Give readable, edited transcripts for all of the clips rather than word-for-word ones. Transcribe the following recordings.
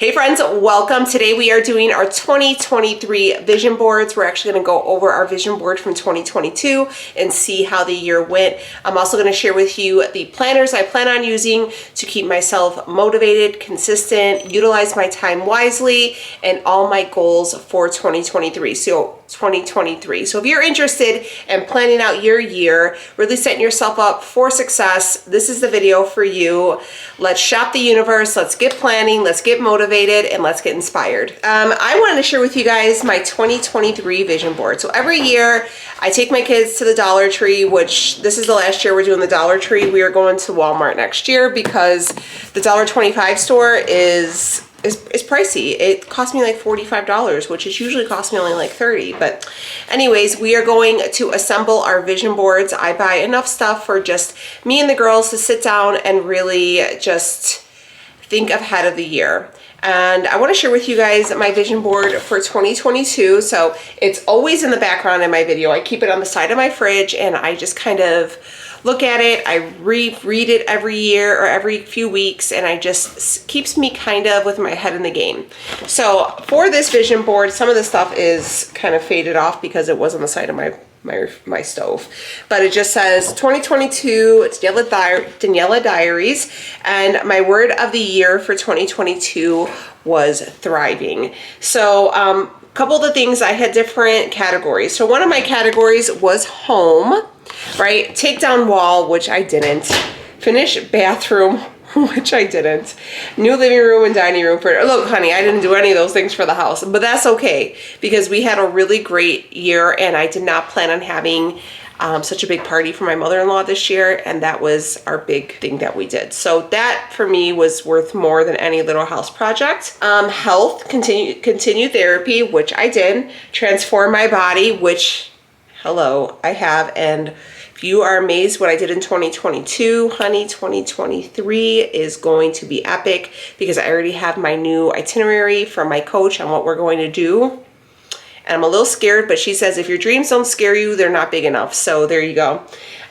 Hey friends, welcome. Today we are doing our 2023 vision boards. We're actually going to go over our vision board from 2022 and see how the year went. I'm also going to share with you the planners I plan on using to keep myself motivated, consistent, utilize my time wisely, and all my goals for 2023. So if you're interested in planning out your year, really setting yourself up for success, this is the video for you. Let's shop the universe, let's get planning, let's get motivated, and let's get inspired. I wanted to share with you guys my 2023 vision board. So every year I take my kids to the Dollar Tree, which this is the last year we're doing the Dollar Tree. We are going to Walmart next year because the $1.25 store is pricey. It cost me like $45, which is usually cost me only like $30. But anyways, we are going to assemble our vision boards. I buy enough stuff for just me and the girls to sit down and really just think ahead of the year. And I want to share with you guys my vision board for 2022. So it's always in the background in my video. I keep it on the side of my fridge and I just kind of look at it. I read it every year or every few weeks, and I just keeps me kind of with my head in the game. So for this vision board, some of the stuff is kind of faded off because it was on the side of my stove, but it just says 2022. It's Daniela Diaries, and my word of the year for 2022 was thriving. So a couple of the things, I had different categories. So one of my categories was home, right? Take down wall, which I didn't. Finish bathroom, which I didn't. New living room and dining room for, look honey, I didn't do any of those things for the house, but that's okay because we had a really great year and I did not plan on having such a big party for my mother-in-law this year, and that was our big thing that we did. So that for me was worth more than any little house project. Health, continue therapy, which I did. Transform my body, which hello, I have. And if you are amazed what I did in 2022, honey, 2023 is going to be epic because I already have my new itinerary from my coach on what we're going to do. And I'm a little scared, but she says if your dreams don't scare you, they're not big enough. So there you go.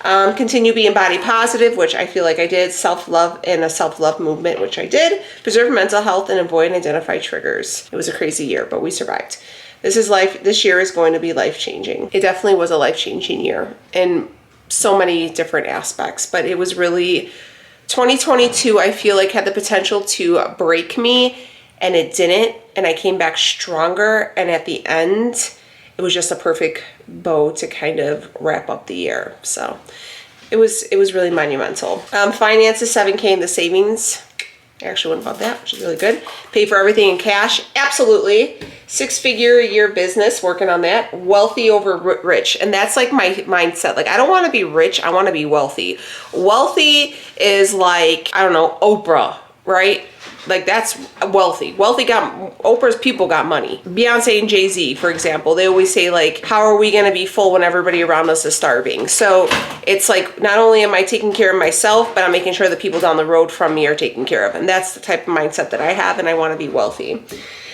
Continue being body positive, which I feel like I did. Self-love and a self-love movement, which I did. Preserve mental health and avoid and identify triggers. It was a crazy year, but we survived. This year is going to be life-changing. It definitely was a life-changing year in so many different aspects, but it was really, 2022 I feel like had the potential to break me, and it didn't, and I came back stronger, and at the end it was just a perfect bow to kind of wrap up the year. So it was really monumental. Finances, 7K in the savings. I actually went about that, which is really good. Pay for everything in cash, absolutely. 6-figure a year business, working on that. Wealthy over rich, and that's like my mindset. Like I don't want to be rich, I want to be wealthy. Wealthy is like, I don't know, Oprah, right? Like that's wealthy. Oprah's people got money. Beyonce and Jay-Z, for example, they always say like, how are we gonna be full when everybody around us is starving? So it's like, not only am I taking care of myself, but I'm making sure the people down the road from me are taken care of. And that's the type of mindset that I have, and I wanna be wealthy.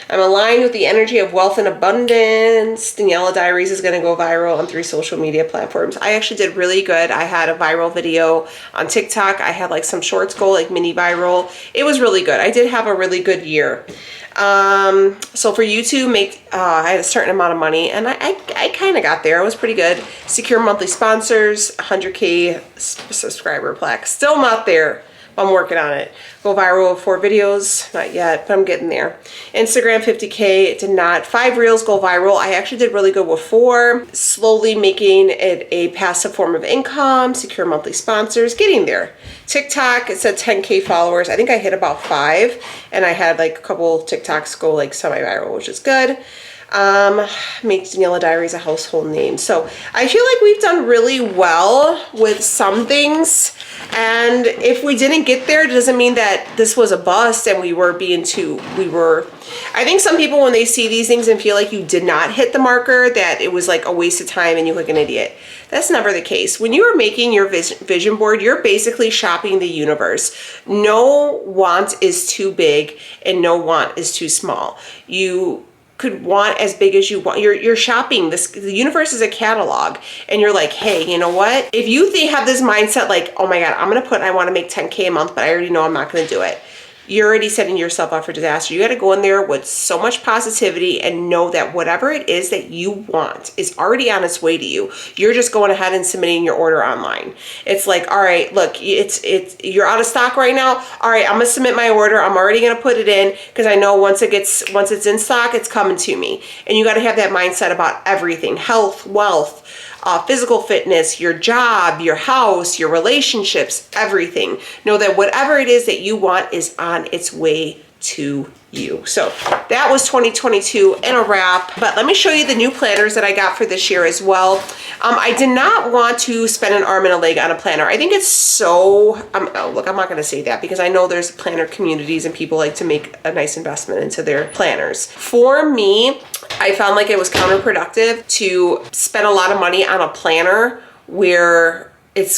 I'm aligned with the energy of wealth and abundance. Daniela Diaries is going to go viral on 3 social media platforms. I actually did really good. I had a viral video on TikTok. I had like some shorts go like mini viral. It was really good. I did have a really good year. So for YouTube, I had a certain amount of money, and I kind of got there. I was pretty good. Secure monthly sponsors, 100K subscriber plaque. Still not there. I'm working on it. Go viral with 4 videos, not yet, but I'm getting there. Instagram 50K, did not. 5 reels go viral. I actually did really good with 4. Slowly making it a passive form of income, secure monthly sponsors, getting there. TikTok, it said 10K followers. I think I hit about 5, and I had like a couple TikToks go like semi-viral, which is good. Make Daniela Diaries a household name. So I feel like we've done really well with some things, and if we didn't get there, it doesn't mean that this was a bust and I think some people, when they see these things and feel like you did not hit the marker, that it was like a waste of time and you look like an idiot. That's never the case. When you are making your vision board, you're basically shopping the universe. No want is too big and no want is too small. You could want as big as you want. You're shopping this. The universe is a catalog, and you're like, hey, you know what? If you have this mindset like, oh my God, I want to make 10K a month, but I already know I'm not going to do it. you're already setting yourself up for disaster. You got to go in there with so much positivity and know that whatever it is that you want is already on its way to you. You're just going ahead and submitting your order online. It's like, all right, look, you're out of stock right now. All right, I'm gonna submit my order. I'm already gonna put it in because I know once it's in stock, it's coming to me. And you got to have that mindset about everything: health, wealth, physical fitness, your job, your house, your relationships, everything. Know that whatever it is that you want is on its way to you. So that was 2022 in a wrap. But let me show you the new planners that I got for this year as well. I did not want to spend an arm and a leg on a planner. I think it's so, oh, look, I'm not going to say that because I know there's planner communities and people like to make a nice investment into their planners. For me, I found like it was counterproductive to spend a lot of money on a planner where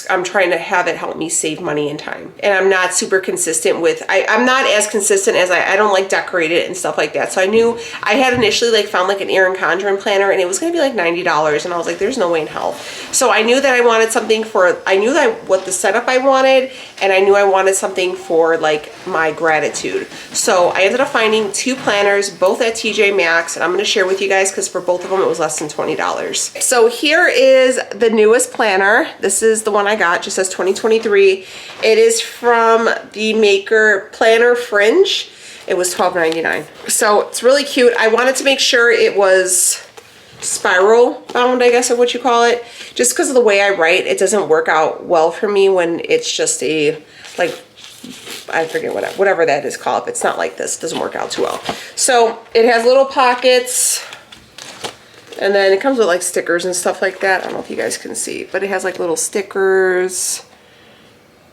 I'm trying to have it help me save money and time. And I'm not super consistent with, I'm not as consistent as I don't like decorate it and stuff like that. So I knew I had initially like found like an Erin Condren planner and it was gonna be like $90. And I was like, there's no way in hell. So I knew that I wanted something for, I knew that what the setup I wanted, and I knew I wanted something for like my gratitude. So I ended up finding two planners, both at TJ Maxx, and I'm gonna share with you guys because for both of them it was less than $20. So here is the newest planner. This is the one I got, just says 2023. It is from the maker Planner Fringe. It was $12.99. So it's really cute. I wanted to make sure it was spiral bound, I guess is what you call it. Just because of the way I write, it doesn't work out well for me when it's just a, like, I forget whatever that is called. If it's not like this, it doesn't work out too well. So it has little pockets. And then it comes with like stickers and stuff like that. I don't know if you guys can see, but it has like little stickers,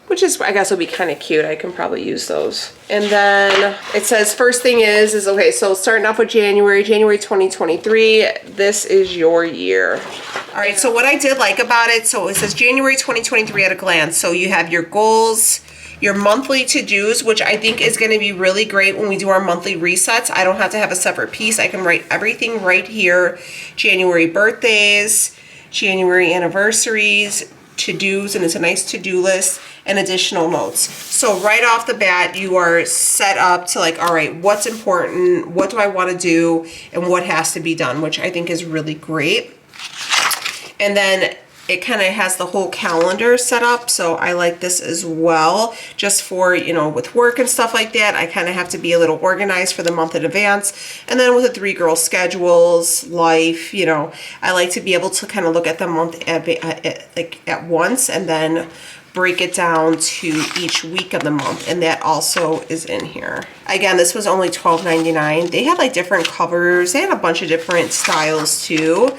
which is, I guess, would be kind of cute. I can probably use those. And then it says, first thing is okay, so starting off with January 2023, this is your year. All right, so what I did like about it, so it says January 2023 at a glance. So you have your goals, your monthly to-dos, which I think is going to be really great when we do our monthly resets. I don't have to have a separate piece. I can write everything right here. January birthdays, January anniversaries, to-dos, and it's a nice to-do list, and additional notes. So right off the bat, you are set up to like, all right, what's important? What do I want to do? And what has to be done, which I think is really great. And then it kind of has the whole calendar set up, so I like this as well. Just for, you know, with work and stuff like that, I kind of have to be a little organized for the month in advance. And then with the 3 girl schedules, life, you know, I like to be able to kind of look at the month at once and then break it down to each week of the month, and that also is in here. Again, this was only $12.99. They had like different covers. They had a bunch of different styles too.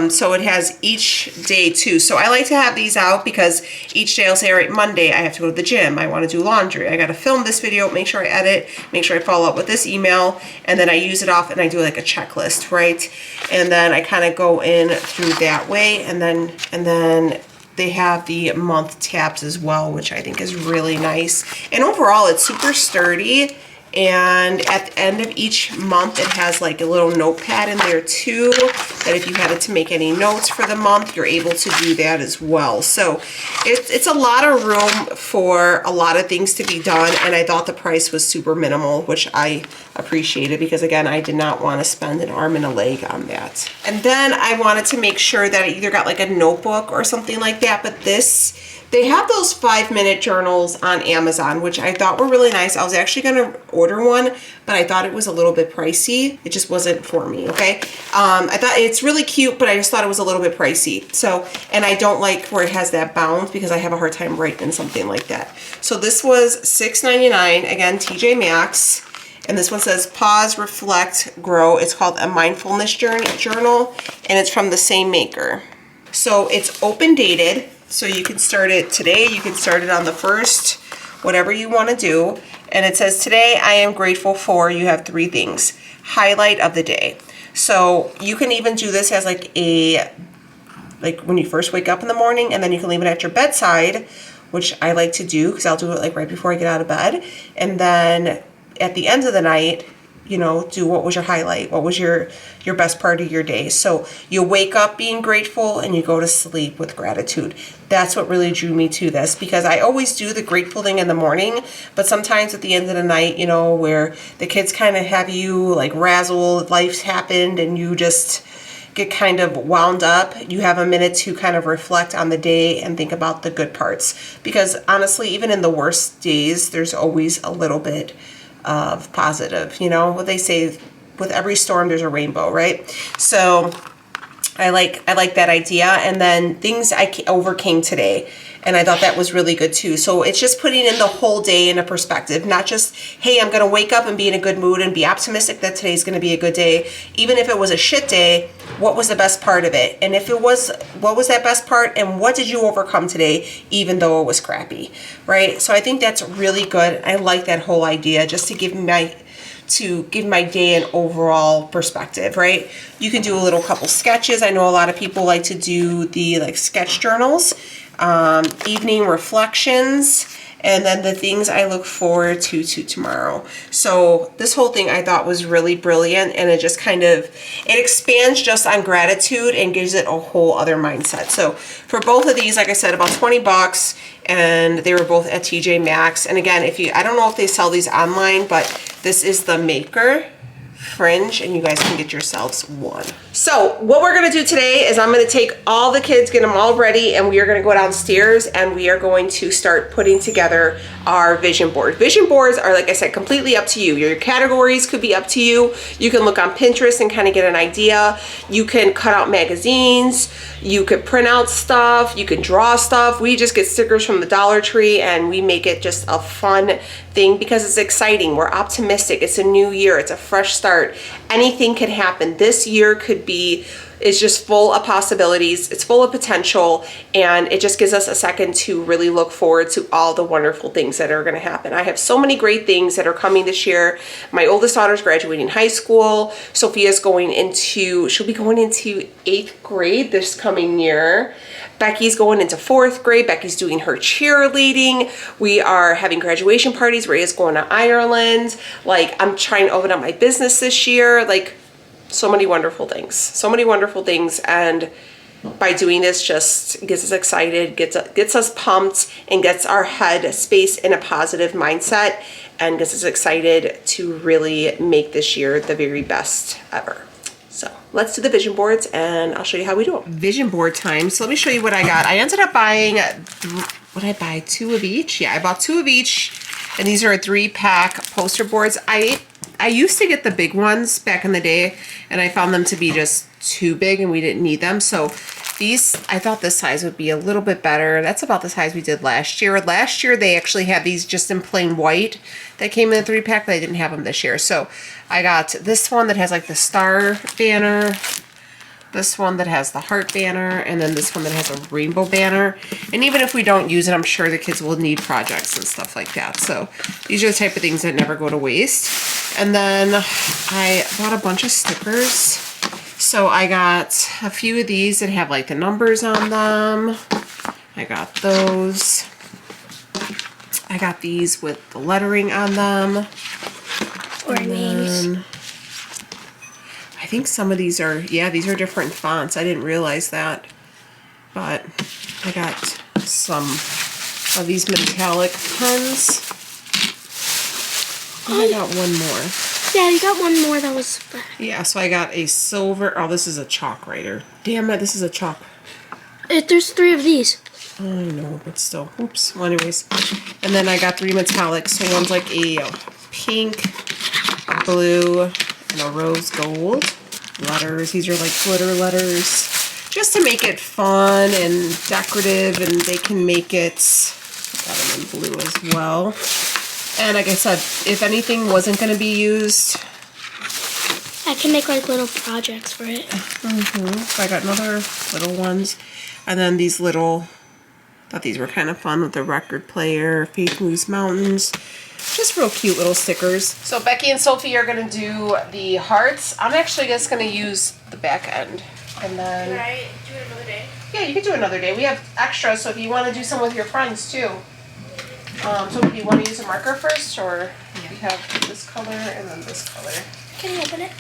So it has each day too. So I like to have these out because each day I'll say, all right, Monday I have to go to the gym. I want to do laundry. I got to film this video, make sure I edit, make sure I follow up with this email, and then I use it off and I do like a checklist, right? And then I kind of go in through that way, and then they have the month tabs as well, which I think is really nice. And overall, it's super sturdy. And at the end of each month, it has like a little notepad in there too, that if you had to make any notes for the month, you're able to do that as well. So it's a lot of room for a lot of things to be done. And I thought the price was super minimal, which I appreciated because, again, I did not want to spend an arm and a leg on that. And then I wanted to make sure that I either got like a notebook or something like that. But they have those 5-minute journals on Amazon, which I thought were really nice. I was actually going to order one, but I thought it was a little bit pricey. It just wasn't for me, okay? I thought it's really cute, but I just thought it was a little bit pricey. So, and I don't like where it has that bound because I have a hard time writing something like that. So this was $6.99, again, TJ Maxx. And this one says Pause, Reflect, Grow. It's called a Mindfulness Journal, and it's from the same maker. So it's open dated. So you can start it today, you can start it on the 1st, whatever you want to do. And it says, today I am grateful for, you have 3 things. Highlight of the day. So you can even do this as like when you first wake up in the morning, and then you can leave it at your bedside, which I like to do because I'll do it like right before I get out of bed. And then at the end of the night, you know, do what was your highlight, what was your best part of your day. So you wake up being grateful and you go to sleep with gratitude. That's what really drew me to this, because I always do the grateful thing in the morning, but sometimes at the end of the night, you know, where the kids kind of have you like razzled, life's happened, and you just get kind of wound up, you have a minute to kind of reflect on the day and think about the good parts. Because honestly, even in the worst days, there's always a little bit of positive. You know what they say, with every storm there's a rainbow, right? So I like that idea. And then things I overcame today, and I thought that was really good too. So it's just putting in the whole day in a perspective, not just, hey, I'm gonna wake up and be in a good mood and be optimistic that today's gonna be a good day. Even if it was a shit day, what was the best part of it? And if it was, what was that best part, and what did you overcome today, even though it was crappy, right? So I think that's really good. I like that whole idea, just to give my day an overall perspective, right? You can do a little couple sketches. I know a lot of people like to do the like sketch journals, evening reflections, and then the things I look forward to tomorrow. So this whole thing I thought was really brilliant, and it just kind of, it expands just on gratitude and gives it a whole other mindset. So for both of these, like I said, about 20 bucks, and they were both at TJ Maxx. And again, I don't know if they sell these online, but this is the Maker Fringe, and you guys can get yourselves one. So what we're gonna do today is I'm gonna take all the kids, get them all ready, and we are gonna go downstairs and we are going to start putting together our vision board. Vision boards are, like I said, completely up to you. Your categories could be up to you. You can look on Pinterest and kind of get an idea. You can cut out magazines. You could print out stuff. You can draw stuff. We just get stickers from the Dollar Tree and we make it just a fun thing because it's exciting. We're optimistic. It's a new year. It's a fresh start. Anything can happen. This year is just full of possibilities. It's full of potential, and it just gives us a second to really look forward to all the wonderful things that are going to happen. I have so many great things that are coming this year. My oldest daughter's graduating high school. Sophia's she'll be going into 8th grade this coming year. Becky's going into 4th grade. Becky's doing her cheerleading. We are having graduation parties. Rhea's going to Ireland. Like, I'm trying to open up my business this year. Like, so many wonderful things. And by doing this, just gets us excited, gets us pumped, and gets our head space in a positive mindset, and gets us excited to really make this year the very best ever. So let's do the vision boards, and I'll show you how we do them. Vision board time. So let me show you what I got. I ended up buying, what did I buy? 2 of each? Yeah, I bought 2 of each, and these are a 3-pack poster boards. I used to get the big ones back in the day, and I found them to be just too big and we didn't need them. So these, I thought this size would be a little bit better. That's about the size we did last year. Last year they actually had these just in plain white that came in a 3-pack, but I didn't have them this year. So I got this one that has like the star banner, this one that has the heart banner, and then this one that has a rainbow banner. And even if we don't use it, I'm sure the kids will need projects and stuff like that. So these are the type of things that never go to waste. And then I bought a bunch of stickers. So I got a few of these that have like the numbers on them. I got those. I got these with the lettering on them. Or names. I think some of these are, yeah, these are different fonts. I didn't realize that. But I got some of these metallic pens. I got one more. Yeah, you got one more that was... Yeah, so I got a silver... Oh, this is a chalk writer. Damn it, this is a chalk. There's 3 of these. I know, but still. Oops. Well, anyways. And then I got 3 metallics. So one's like a pink, a blue, and a rose gold. Letters. These are like glitter letters. Just to make it fun and decorative, and they can make it... Got them in blue as well. And like I said, if anything wasn't going to be used... I can make like little projects for it. So I got another little ones. And then these little... Thought these were kind of fun with the record player, Faith Moves Mountains. Just real cute little stickers. So Becky and Sophie are going to do the hearts. I'm actually just going to use the back end. And then... Can I do it another day? Yeah, you can do it another day. We have extras, so if you want to do some with your friends too. So do you want to use a marker first, or you have this color and then this color? Can you open it?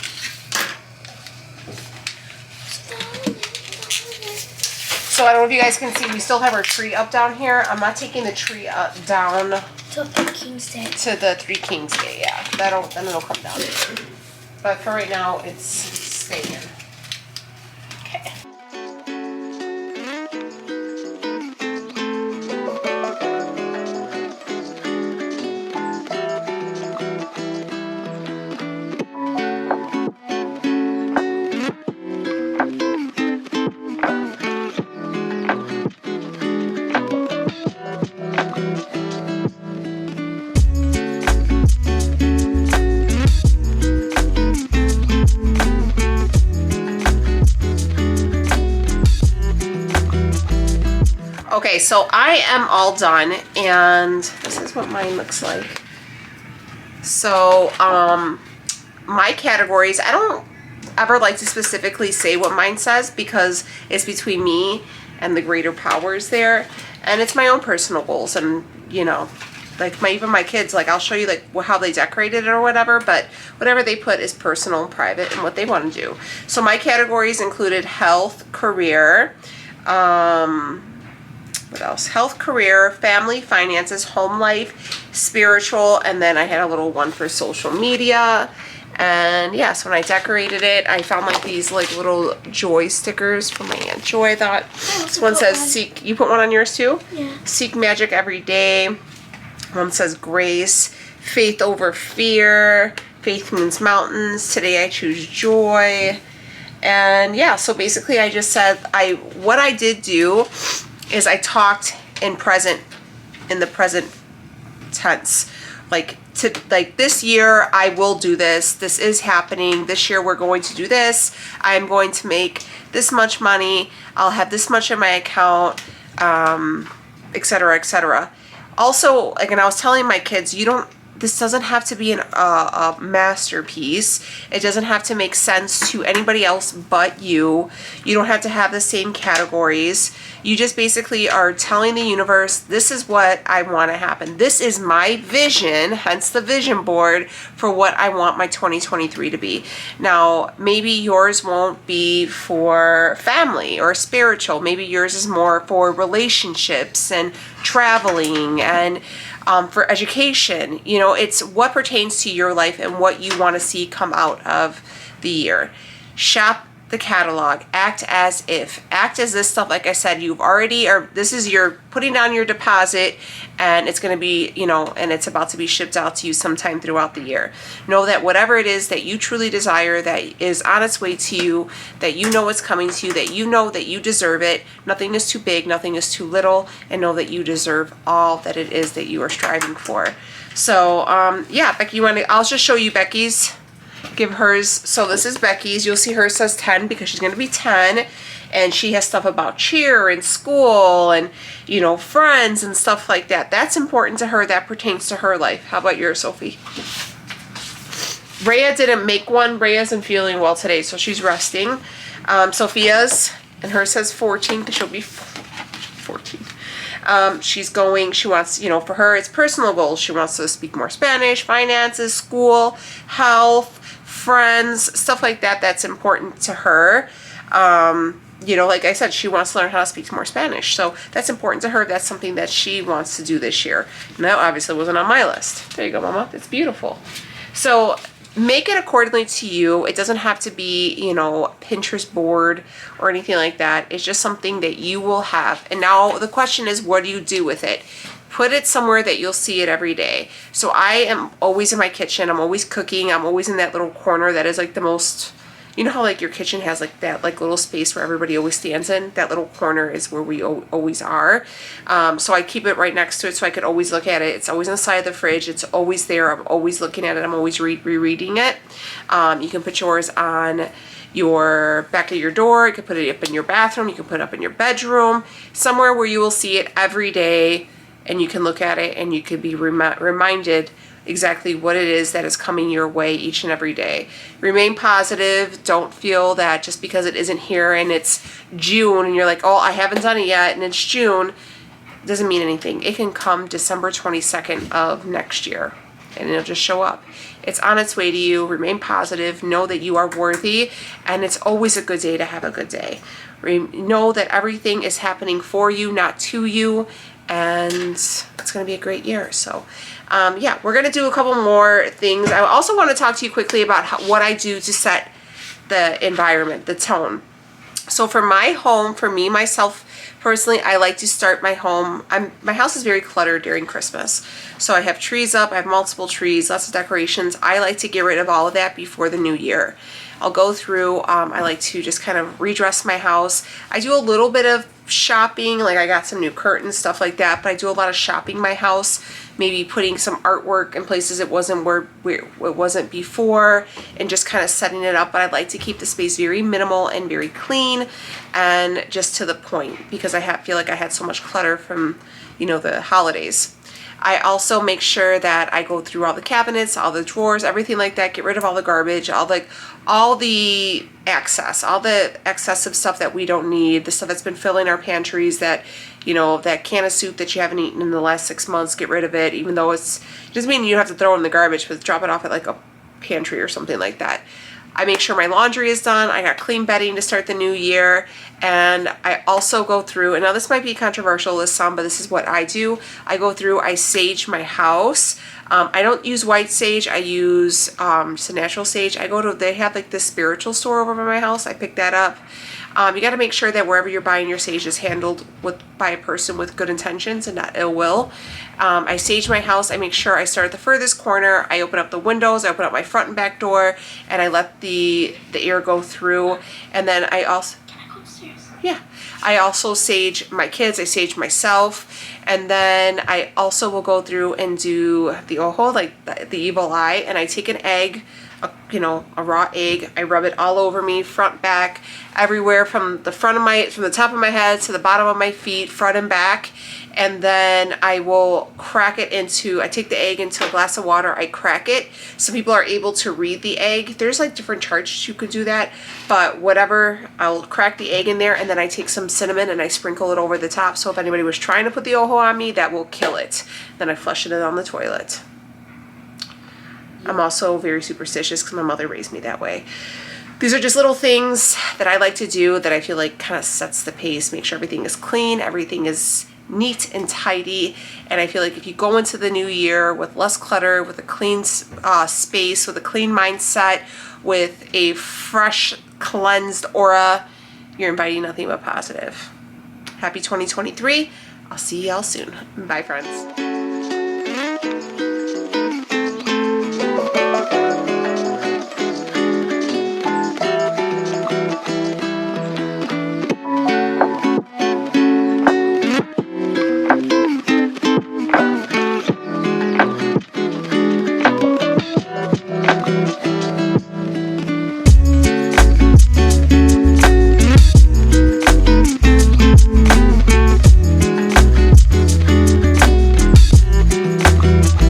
So I don't know if you guys can see, we still have our tree up down here. I'm not taking the tree up down To the King's Day. to the Three Kings Day, yeah. Then it'll come down. But for right now, it's staying. Okay. Okay, so I am all done, and this is what mine looks like. So, my categories, I don't ever like to specifically say what mine says because it's between me and the greater powers there, and it's my own personal goals, and you know, like even my kids, like I'll show you like how they decorated it or whatever, but whatever they put is personal and private and what they want to do. So my categories included health, career, what else? Health, career, family, finances, home life, spiritual, and then I had a little one for social media. And yeah, so when I decorated it, I found like these like little joy stickers from my Aunt Joy. I thought this one says seek, you put one on yours too? Yeah. Seek magic every day. One says grace, faith over fear, faith moves mountains, today I choose joy. And yeah, so basically I just said, what I did do is I talked in the present tense. Like this year I will do this. This is happening. This year we're going to do this. I'm going to make this much money. I'll have this much in my account, etc., etc. Also, like, and I was telling my kids, this doesn't have to be a masterpiece. It doesn't have to make sense to anybody else but you. You don't have to have the same categories. You just basically are telling the universe, this is what I want to happen. This is my vision, hence the vision board for what I want my 2023 to be. Now, maybe yours won't be for family or spiritual. Maybe yours is more for relationships and traveling and for education. You know, it's what pertains to your life and what you want to see come out of the year. Shop the catalog. Act as if. Act as this stuff, like I said, you've already, or this is your putting down your deposit, and it's going to be, you know, and it's about to be shipped out to you sometime throughout the year. Know that whatever it is that you truly desire, that is on its way to you, that you know it's coming to you, that you know that you deserve it. Nothing is too big, nothing is too little, and know that you deserve all that it is that you are striving for. So, yeah, Becky, I'll just show you Becky's. Give hers. So this is Becky's. You'll see hers says 10 because she's going to be 10, and she has stuff about cheer and school and, you know, friends and stuff like that. That's important to her. That pertains to her life. How about yours, Sophie? Rhea didn't make one. Rhea isn't feeling well today, so she's resting. Sophia's, and hers says 14 because she'll be 14. She wants, you know, for her, it's personal goals. She wants to speak more Spanish, finances, school, health, friends, stuff like that. That's important to her. You know, like I said, she wants to learn how to speak more Spanish. So that's important to her. That's something that she wants to do this year. And that obviously wasn't on my list. There you go, Mama. It's beautiful. So make it accordingly to you. It doesn't have to be, you know, Pinterest board or anything like that. It's just something that you will have. And now the question is, what do you do with it? Put it somewhere that you'll see it every day. So I am always in my kitchen. I'm always cooking. I'm always in that little corner that is like the most, you know how like your kitchen has like that like little space where everybody always stands in? That little corner is where we always are. So I keep it right next to it so I could always look at it. It's always on the side of the fridge. It's always there. I'm always looking at it. I'm always rereading it. You can put yours on your back of your door. You can put it up in your bathroom. You can put it up in your bedroom. Somewhere where you will see it every day, and you can look at it and you can be reminded exactly what it is that is coming your way each and every day. Remain positive. Don't feel that just because it isn't here and it's June and you're like, oh, I haven't done it yet and it's June, doesn't mean anything. It can come December 22nd of next year and it'll just show up. It's on its way to you. Remain positive. Know that you are worthy, and it's always a good day to have a good day. Know that everything is happening for you, not to you, and it's going to be a great year. So yeah, we're going to do a couple more things. I also want to talk to you quickly about what I do to set the environment, the tone. So for my home, for me, myself, personally, I like to start my home. My house is very cluttered during Christmas. So I have trees up, I have multiple trees, lots of decorations. I like to get rid of all of that before the new year. I'll go through, I like to just kind of redress my house. I do a little bit of shopping, like I got some new curtains, stuff like that, but I do a lot of shopping my house, maybe putting some artwork in places it wasn't where it wasn't before, and just kind of setting it up. But I like to keep the space very minimal and very clean and just to the point, because I feel like I had so much clutter from, you know, the holidays. I also make sure that I go through all the cabinets, all the drawers, everything like that, get rid of all the garbage, all the excessive stuff that we don't need, the stuff that's been filling our pantries, that, you know, that can of soup that you haven't eaten in the last 6 months, get rid of it, even though it doesn't mean you have to throw it in the garbage, but drop it off at like a pantry or something like that. I make sure my laundry is done. I got clean bedding to start the new year. And I also go through, and now this might be controversial to some, but this is what I do. I go through, I sage my house. I don't use white sage. I use just a natural sage. They have like this spiritual store over by my house. I picked that up. You got to make sure that wherever you're buying your sage is handled by a person with good intentions and not ill will. I sage my house. I make sure I start at the furthest corner. I open up the windows. I open up my front and back door, and I let the air go through. And then I also... Can I go upstairs? Yeah. I also sage my kids. I sage myself. And then I also will go through and do the ojo, like the evil eye. And I take an egg, a raw egg. I rub it all over me, front, back, everywhere, from the top of my head to the bottom of my feet, front and back. And then I will crack it I take the egg into a glass of water, I crack it, so people are able to read the egg. There's like different charts you could do that, but whatever, I'll crack the egg in there, and then I take some cinnamon and I sprinkle it over the top, so if anybody was trying to put the ojo on me, that will kill it. Then I flush it down the toilet. I'm also very superstitious because my mother raised me that way. These are just little things that I like to do that I feel like kind of sets the pace, make sure everything is clean, everything is neat and tidy. And I feel like if you go into the new year with less clutter, with a clean space, with a clean mindset, with a fresh, cleansed aura, you're inviting nothing but positive. Happy 2023. I'll see y'all soon. Bye, friends.